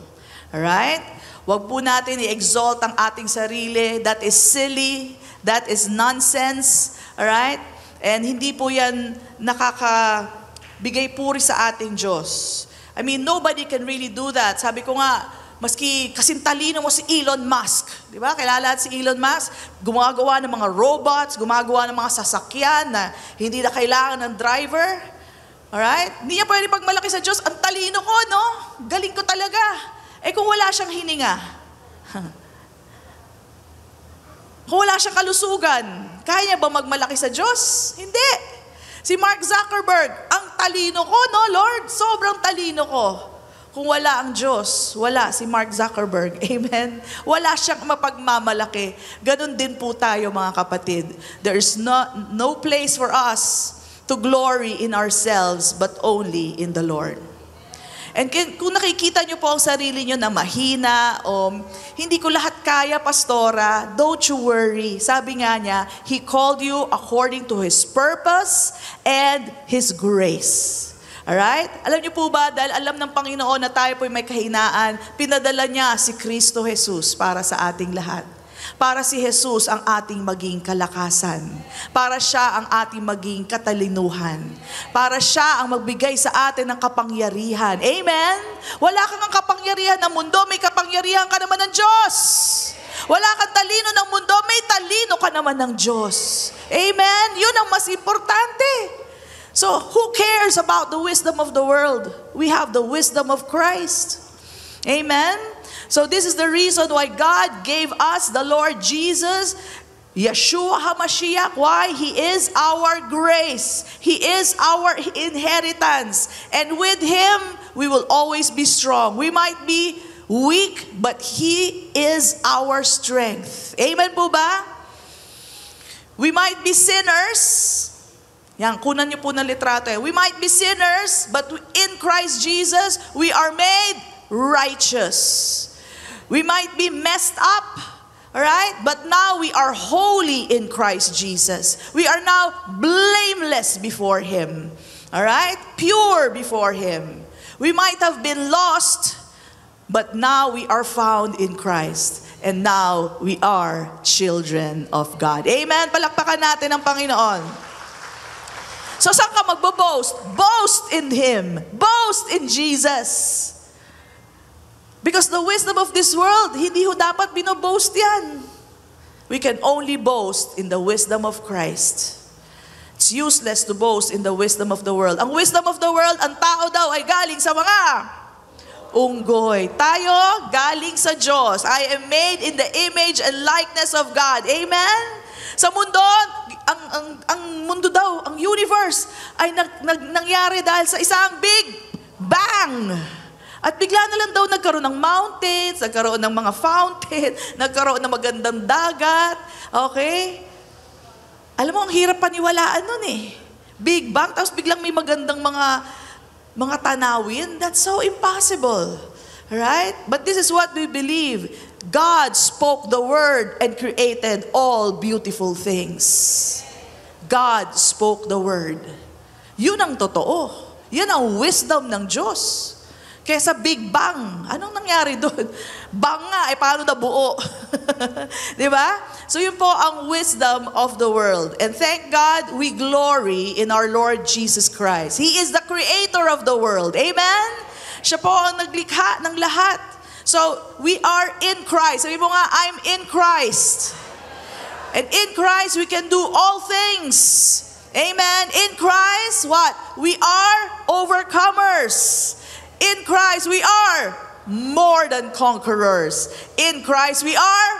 Alright? Huwag po natin i-exalt ang ating sarili. That is silly. That is nonsense. Alright? And hindi po yan nakakabigay puri sa ating Diyos. I mean, nobody can really do that. Sabi ko nga, maski kasintalino mo si Elon Musk. Di ba? Kilala si Elon Musk. Gumagawa ng mga robots, gumagawa ng mga sasakyan na hindi na kailangan ng driver. Alright? Hindi niya pwede pagmalaki sa Diyos. Ang talino ko, no? Galing ko talaga. Eh kung wala siyang hininga, kung wala siyang kalusugan, kaya niya ba magmalaki sa Diyos? Hindi. Si Mark Zuckerberg, ang talino ko, no, Lord? Sobrang talino ko. Kung wala ang Diyos, wala si Mark Zuckerberg. Amen? Wala siyang mapagmamalaki. Ganon din po tayo, mga kapatid. There is no place for us to glory in ourselves, but only in the Lord. And kung nakikita nyo po ang sarili nyo na mahina o hindi ko lahat kaya, pastora, don't you worry. Sabi nga niya, He called you according to His purpose and His grace. Alright? Alam niyo po ba, dahil alam ng Panginoon na tayo po may kahinaan, pinadala niya si Kristo Jesus para sa ating lahat. Para si Jesus ang ating maging kalakasan. Para siya ang ating maging katalinuhan. Para siya ang magbigay sa atin ng kapangyarihan. Amen? Wala kang ang kapangyarihan ng mundo, may kapangyarihan ka naman ng Diyos. Wala kang talino ng mundo, may talino ka naman ng Diyos. Amen? Yun ang mas importante. So, who cares about the wisdom of the world? We have the wisdom of Christ. Amen? So this is the reason why God gave us the Lord Jesus, Yeshua HaMashiach. Why? He is our grace. He is our inheritance. And with Him, we will always be strong. We might be weak, but He is our strength. Amen po ba? We might be sinners. Yan, kunan niyo po ng litrato. We might be sinners, but in Christ Jesus, we are made righteous. We might be messed up, Alright? But now we are holy in Christ Jesus. We are now blameless before Him. Alright? Pure before Him. We might have been lost, but now we are found in Christ. And now we are children of God. Amen? Palakpakan natin ang Panginoon. So saan ka magbo-boast? Boast in Him. Boast in Jesus. Because the wisdom of this world, hindi ho dapat binoboast yan. We can only boast in the wisdom of Christ. It's useless to boast in the wisdom of the world. Ang wisdom of the world, ang tao daw ay galing sa mga unggoy. Tayo, galing sa Diyos. I am made in the image and likeness of God. Amen? Sa mundo, ang mundo daw, ang universe, ay nangyari dahil sa isang big bang. At bigla na lang daw nagkaroon ng mountains, nagkaroon ng mga fountain, nagkaroon ng magandang dagat. Okay? Alam mo, ang hirap paniwalaan nun eh. Big bang, tapos biglang may magandang mga tanawin. That's so impossible. Right? But this is what we believe. God spoke the word and created all beautiful things. God spoke the word. Yun ang totoo. Yan ang wisdom ng Diyos. Kesa Big Bang, anong nangyari doon? Bang nga, paano nabuo? Di ba? So yun po ang wisdom of the world. And thank God, we glory in our Lord Jesus Christ. He is the creator of the world. Amen? Siya po ang naglikha ng lahat. So, we are in Christ. Sabi mo nga, I'm in Christ. And in Christ, we can do all things. Amen? In Christ, what? We are overcomers. In Christ, we are more than conquerors. In Christ, we are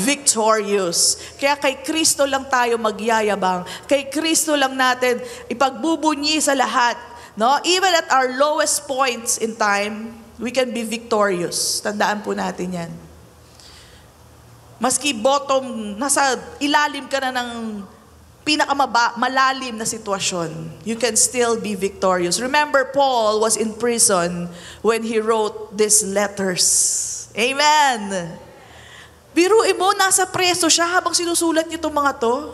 victorious. Kaya kay Kristo lang tayo magyayabang. Kay Kristo lang natin ipagbubunyi sa lahat. No? Even at our lowest points in time, we can be victorious. Tandaan po natin yan. Maski bottom, nasa ilalim ka na ng malalim na sitwasyon, you can still be victorious. Remember, Paul was in prison when he wrote these letters. Amen! Biruin mo, nasa preso siya habang sinusulat niyo itong mga to.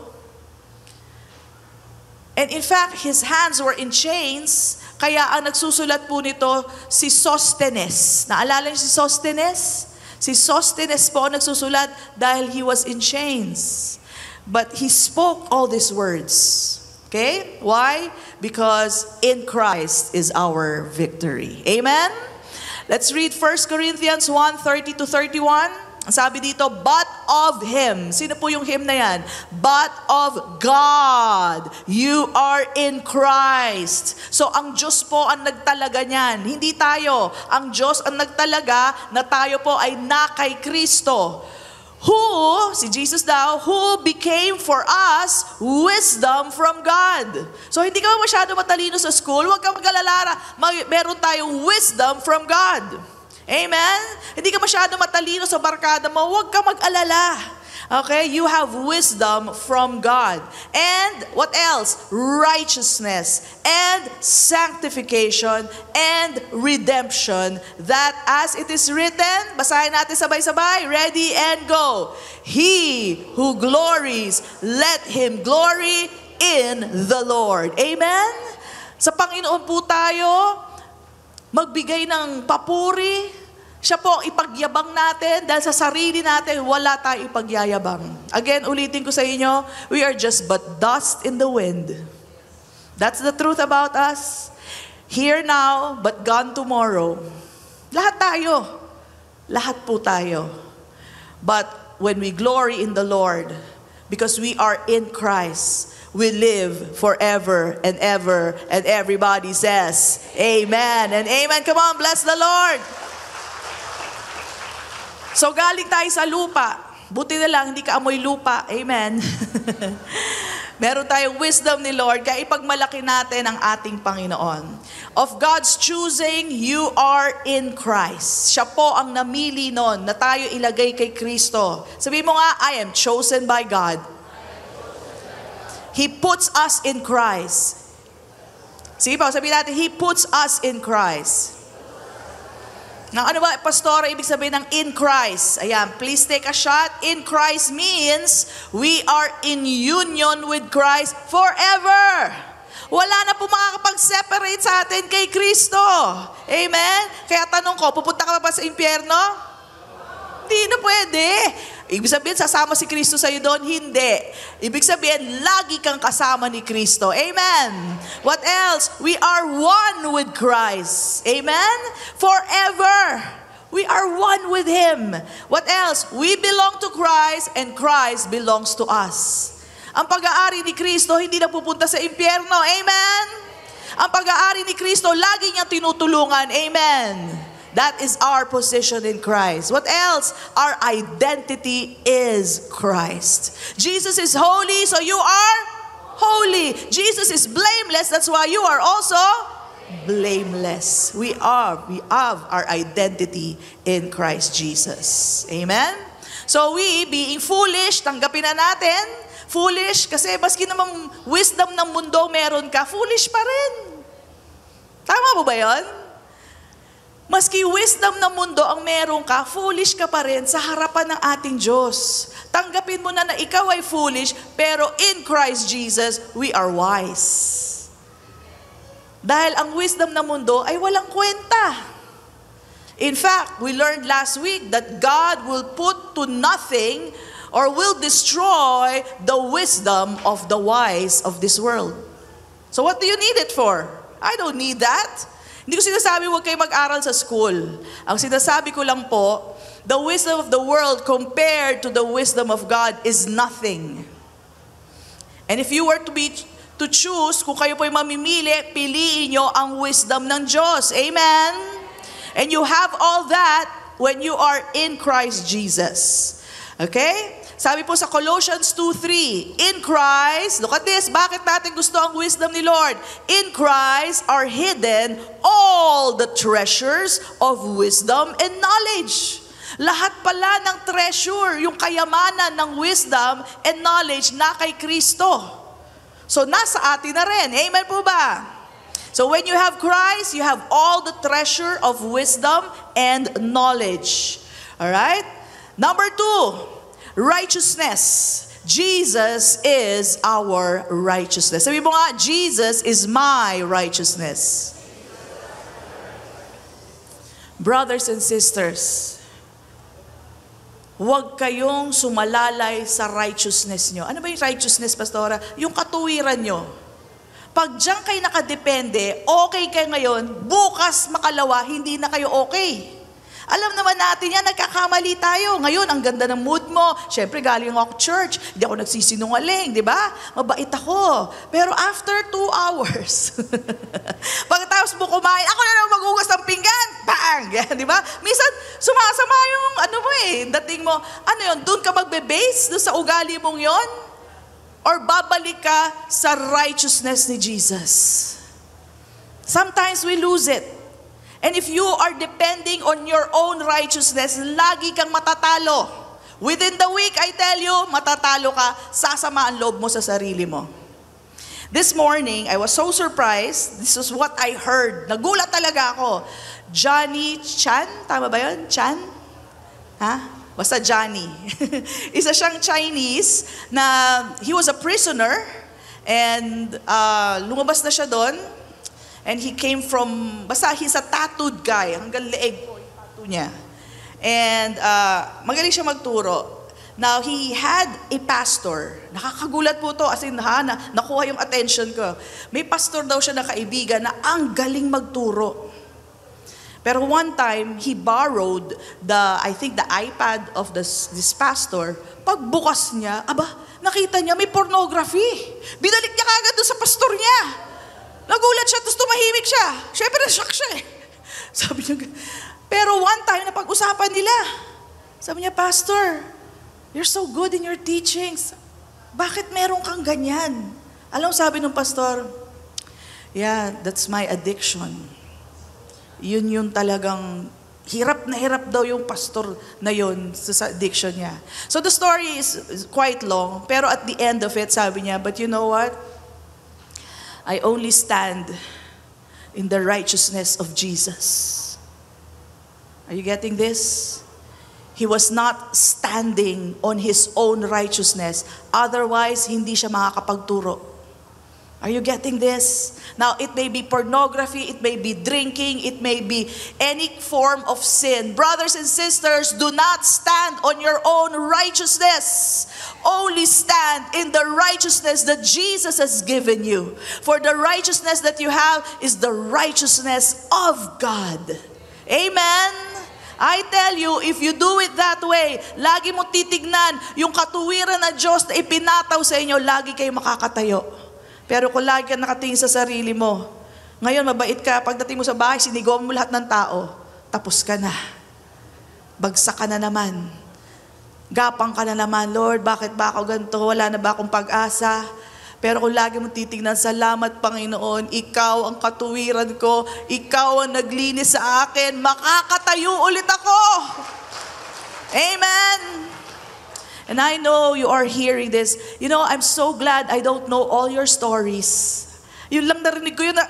And in fact, his hands were in chains, kaya ang nagsusulat po nito si Sosthenes. Naalala niyo si Sosthenes? Si Sosthenes po ang nagsusulat dahil he was in chains. But he spoke all these words. Okay? Why? Because in Christ is our victory. Amen? Let's read 1 Corinthians 1:30-31. Ang sabi dito, but of Him. Sino po yung Him na yan? But of God, you are in Christ. So ang Diyos po ang nagtalaga niyan. Hindi tayo. Ang Diyos ang nagtalaga na tayo po ay na kay Kristo. Who, si Jesus daw, who became for us wisdom from God. So hindi ka masyado matalino sa school, huwag ka mag-alala, meron tayong wisdom from God. Amen? Hindi ka masyado matalino sa barkada mo, huwag ka mag-alala. Okay? You have wisdom from God. And what else? Righteousness and sanctification and redemption, that as it is written, basahin natin sabay-sabay, ready and go. He who glories, let him glory in the Lord. Amen? Sa Panginoon po tayo, magbigay ng papuri. Siya po ang ipagyabang natin dahil sa sarili natin, wala tayong ipagyayabang. Again, ulitin ko sa inyo, we are just but dust in the wind. That's the truth about us. Here now, but gone tomorrow. Lahat tayo. Lahat po tayo. But when we glory in the Lord, because we are in Christ, we live forever and ever. And everybody says, amen and amen. Come on, bless the Lord. So galing tayo sa lupa. Buti na lang, hindi ka amoy lupa. Amen. Meron tayong wisdom ni Lord, kaya ipagmalaki natin ang ating Panginoon. Of God's choosing, you are in Christ. Siya po ang namili nun na tayo ilagay kay Kristo. Sabihin mo nga, I am chosen by God. He puts us in Christ. Sige po, sabihin natin, He puts us in Christ. Ano ba, Pastora, ibig sabihin ng in Christ? Ayan, please take a shot. In Christ means we are in union with Christ forever. Wala na po makakapag-separate sa atin kay Kristo. Amen? Kaya tanong ko, pupunta ka ba sa impyerno? Hindi na pwede. Ibig sabihin, sasama si Kristo sa'yo doon? Hindi. Ibig sabihin, lagi kang kasama ni Kristo. Amen. What else? We are one with Christ. Amen? Forever. We are one with Him. What else? We belong to Christ and Christ belongs to us. Ang pag-aari ni Kristo, hindi na pupunta sa impyerno. Amen? Ang pag-aari ni Kristo, lagi niyang tinutulungan. Amen. That is our position in Christ. What else? Our identity is Christ. Jesus is holy, so you are holy. Jesus is blameless, that's why you are also blameless. We have our identity in Christ Jesus. Amen? So we, being foolish, tanggapin na natin. Foolish, kasi maski namang wisdom ng mundo meron ka, foolish pa rin. Tama mo ba yun? Maski wisdom ng mundo ang meron ka, foolish ka pa rin sa harapan ng ating Diyos. Tanggapin mo na ikaw ay foolish, pero in Christ Jesus, we are wise. Dahil ang wisdom ng mundo ay walang kwenta. In fact, we learned last week that God will put to nothing or will destroy the wisdom of the wise of this world. So what do you need it for? I don't need that. Hindi ko sinasabi huwag kayo mag-aral sa school. Ang sinasabi ko lang po, the wisdom of the world compared to the wisdom of God is nothing. And if you were to choose, kung kayo po'y mamimili, piliin nyo ang wisdom ng Diyos. Amen? And you have all that when you are in Christ Jesus. Okay? Sabi po sa Colossians 2:3, in Christ, look at this, bakit natin gusto ang wisdom ni Lord? In Christ are hidden all the treasures of wisdom and knowledge. Lahat pala ng treasure, yung kayamanan ng wisdom and knowledge na kay Kristo. So nasa atin na rin. Amen po ba? So when you have Christ, you have all the treasure of wisdom and knowledge. Alright? Number 2, righteousness. Jesus is our righteousness. Sabi mo nga, Jesus is my righteousness. Brothers and sisters, huwag kayong sumalalay sa righteousness nyo. Ano ba yung righteousness, Pastora? Yung katuwiran nyo. Pag diyan kayo nakadepende, okay kayo ngayon, bukas makalawa, hindi na kayo okay. Alam naman natin yan, nagkakamali tayo. Ngayon, ang ganda ng mood mo. Siyempre, galing ako church. Hindi ako nagsisinungaling, di ba? Mabait ako. Pero after 2 hours, pagkatapos mo kumain, ako na naman maghugas ng pinggan. Bang! Yan, di ba? Minsan, sumasama yung, dating mo. Ano yun, doon ka magbe-base doon sa ugali mong yon? Or babalik ka sa righteousness ni Jesus? Sometimes we lose it. And if you are depending on your own righteousness, lagi kang matatalo. Within the week, I tell you, matatalo ka, sasama ang loob mo sa sarili mo. This morning, I was so surprised. This is what I heard. Nagulat talaga ako. Johnny Chan, tama ba yun? Chan? Ha? Basta Johnny. Isa siyang Chinese na he was a prisoner and lumabas na siya doon. And he came from, basta he's a tattooed guy. Hanggang leeg po yung tattoo niya. And magaling siya magturo. Now, he had a pastor. Nakakagulat po to, as in, nakuha yung attention ko. May pastor daw siya na kaibigan na ang galing magturo. Pero one time, he borrowed I think the iPad of this pastor. Pagbukas niya, nakita niya may pornography. Binalik niya kagad doon sa pastor niya. Nagulat siya, tapos tumahimik siya. Siyempre, na-shock siya eh. Sabi niya, pero one time, napag-usapan nila. Sabi niya, Pastor, you're so good in your teachings. Bakit meron kang ganyan? Alam mo, sabi ng pastor, yeah, that's my addiction. Yun yung talagang, hirap na hirap daw yung pastor na yun sa addiction niya. So the story is quite long, pero at the end of it, sabi niya, but you know what? I only stand in the righteousness of Jesus. Are you getting this? He was not standing on his own righteousness. Otherwise, hindi siya makakapagturo. Are you getting this? Now, it may be pornography, it may be drinking, it may be any form of sin. Brothers and sisters, do not stand on your own righteousness. Only stand in the righteousness that Jesus has given you. For the righteousness that you have is the righteousness of God. Amen? I tell you, if you do it that way, lagi mo titignan yung katuwiran ng Diyos na ipinataw sa inyo, lagi kayo makakatayo. Pero kung lagi ka nakatingin sa sarili mo, ngayon mabait ka, pagdating mo sa bahay, sinigawan mo lahat ng tao, tapos ka na. Bagsak ka na naman. Gapang ka na naman, Lord, bakit ba ako ganito? Wala na ba akong pag-asa? Pero kung lagi mo titignan, salamat Panginoon, ikaw ang katuwiran ko, ikaw ang naglinis sa akin, makakatayo ulit ako. Amen. And I know you are hearing this. You know, I'm so glad I don't know all your stories. Yun lang narinig ko yun na,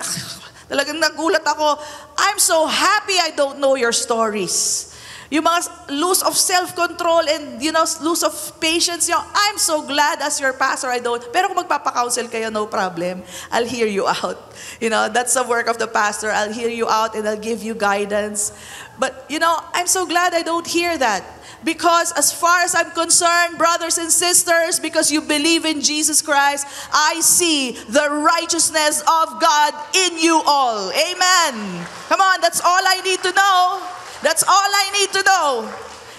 talagang nagulat ako. I'm so happy I don't know your stories. Yung mga lose of self-control and, you know, lose of patience, you know, I'm so glad as your pastor I don't. Pero kung magpapakounsel kayo, no problem. I'll hear you out. You know, that's the work of the pastor. I'll hear you out and I'll give you guidance. But, you know, I'm so glad I don't hear that. Because as far as I'm concerned, brothers and sisters, because you believe in Jesus Christ, I see the righteousness of God in you all. Amen. Come on, that's all I need to know. That's all I need to know.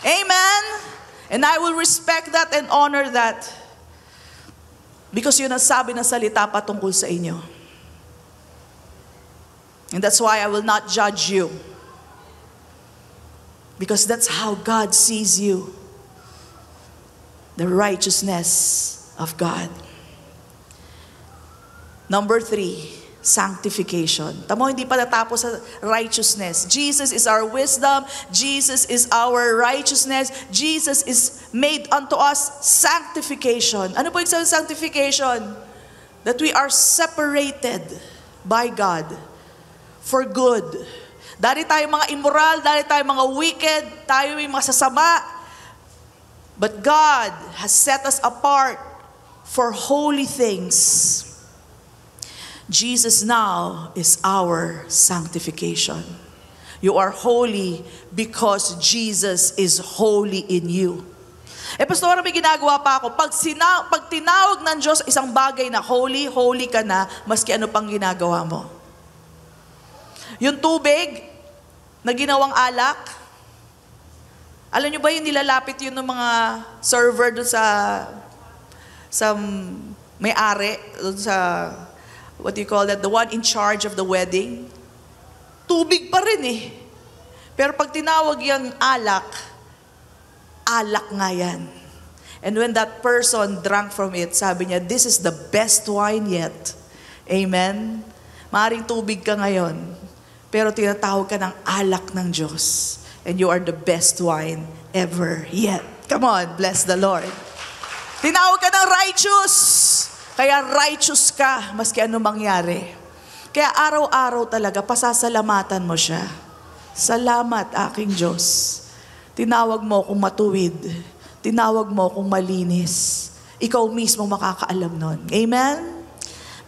Amen? And I will respect that and honor that. Because yun ang sabi ng salita patungkol sa inyo. And that's why I will not judge you. Because that's how God sees you. The righteousness of God. Number 3. Sanctification. Tamo, hindi pa natapos sa righteousness. Jesus is our wisdom. Jesus is our righteousness. Jesus is made unto us sanctification. Ano po yung sanctification? That we are separated by God for good. Dahil tayo mga immoral, dahil tayo mga wicked, tayo yung mga sasama. But God has set us apart for holy things. Jesus now is our sanctification. You are holy because Jesus is holy in you. Pastor, may ginagawa pa ako. Pag tinawag ng Diyos isang bagay na holy, holy ka na, maski ano pang ginagawa mo. Yung tubig na ginawang alak, alam nyo ba yung nilalapit yun ng mga server doon sa may-ari, doon sa what do you call that? The one in charge of the wedding. Tubig pa rin eh. Pero pag tinawag yung alak, alak nga yan. And when that person drank from it, sabi niya, this is the best wine yet. Amen? Maaring tubig ka ngayon, pero tinatawag ka ng alak ng Diyos. And you are the best wine ever yet. Come on, bless the Lord. Tinawag ka ng righteous. Kaya righteous ka, maski ano mangyari. Kaya araw-araw talaga, pasasalamatan mo siya. Salamat, aking Diyos. Tinawag mo kung matuwid. Tinawag mo kung malinis. Ikaw mismo makakaalam nun. Amen?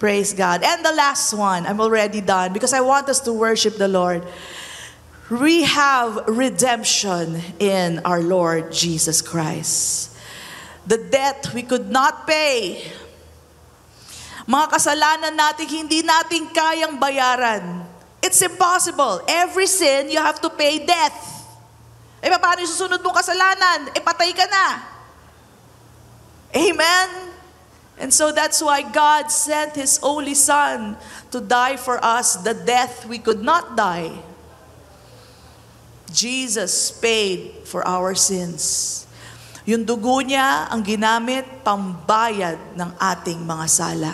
Praise God. And the last one, I'm already done because I want us to worship the Lord. We have redemption in our Lord Jesus Christ. The debt we could not pay, mga kasalanan natin, hindi natin kayang bayaran. It's impossible. Every sin, you have to pay death. Paano yung susunod mong kasalanan? Patay ka na. Amen? And so that's why God sent His only Son to die for us the death we could not die. Jesus paid for our sins. Yung dugo niya ang ginamit pambayad ng ating mga sala.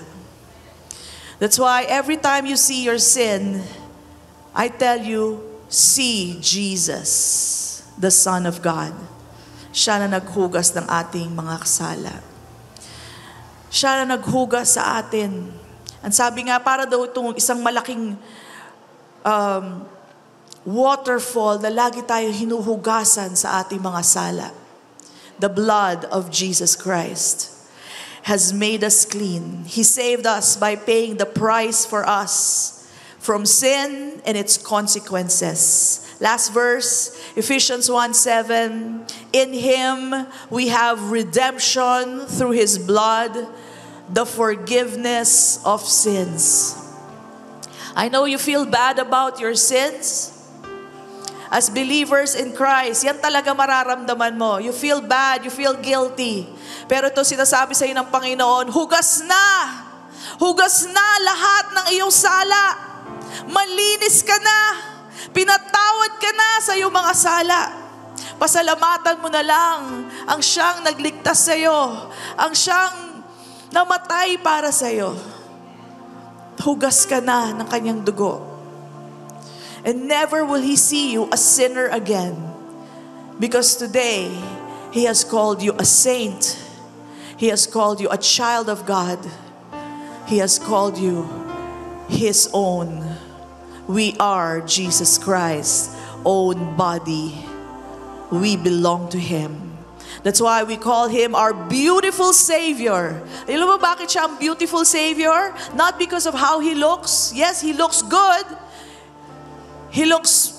That's why every time you see your sin, I tell you, see Jesus, the Son of God. Siya na naghugas ng ating mga kasala. Siya na naghugas sa atin. Ang sabi nga, para daw itong isang malaking waterfall na lagi tayong hinuhugasan sa ating mga sala. The blood of Jesus Christ has made us clean. He saved us by paying the price for us from sin and its consequences. Last verse, Ephesians 1:7. In Him we have redemption through His blood, the forgiveness of sins. I know you feel bad about your sins. As believers in Christ, yan talaga mararamdaman mo. You feel bad, you feel guilty. Pero ito sinasabi sa iyo ng Panginoon, hugas na! Hugas na lahat ng iyong sala. Malinis ka na. Pinatawad ka na sa iyong mga sala. Pasalamatan mo na lang ang siyang nagligtas sa iyo. Ang siyang namatay para sa iyo. Hugas ka na ng kanyang dugo. And never will He see you a sinner again. Because today, He has called you a saint. He has called you a child of God. He has called you His own. We are Jesus Christ's own body. We belong to Him. That's why we call Him our beautiful Savior. Alam mo bakit siya ang beautiful Savior? Not because of how He looks. Yes, He looks good. He looks,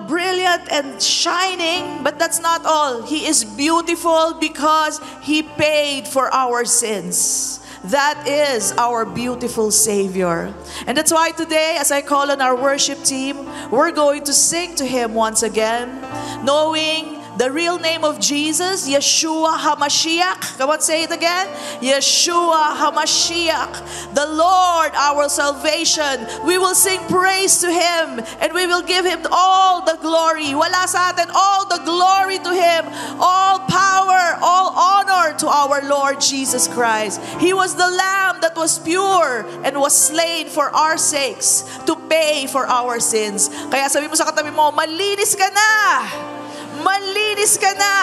brilliant and shining, but that's not all. He is beautiful because He paid for our sins. That is our beautiful Savior. And that's why today, as I call on our worship team, we're going to sing to Him once again, knowing the real name of Jesus, Yeshua HaMashiach. Come on, say it again. Yeshua HaMashiach, the Lord, our salvation. We will sing praise to Him and we will give Him all the glory. Wala sa atin, all the glory to Him. All power, all honor to our Lord Jesus Christ. He was the Lamb that was pure and was slain for our sakes to pay for our sins. Kaya sabi mo sa katabi mo, malinis ka na! Malinis ka na,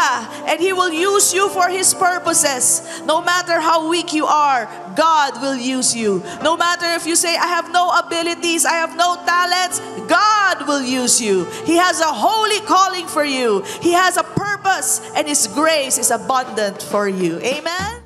and He will use you for His purposes. No matter how weak you are, God will use you. No matter if you say, I have no abilities, I have no talents, God will use you. He has a holy calling for you. He has a purpose, and His grace is abundant for you. Amen?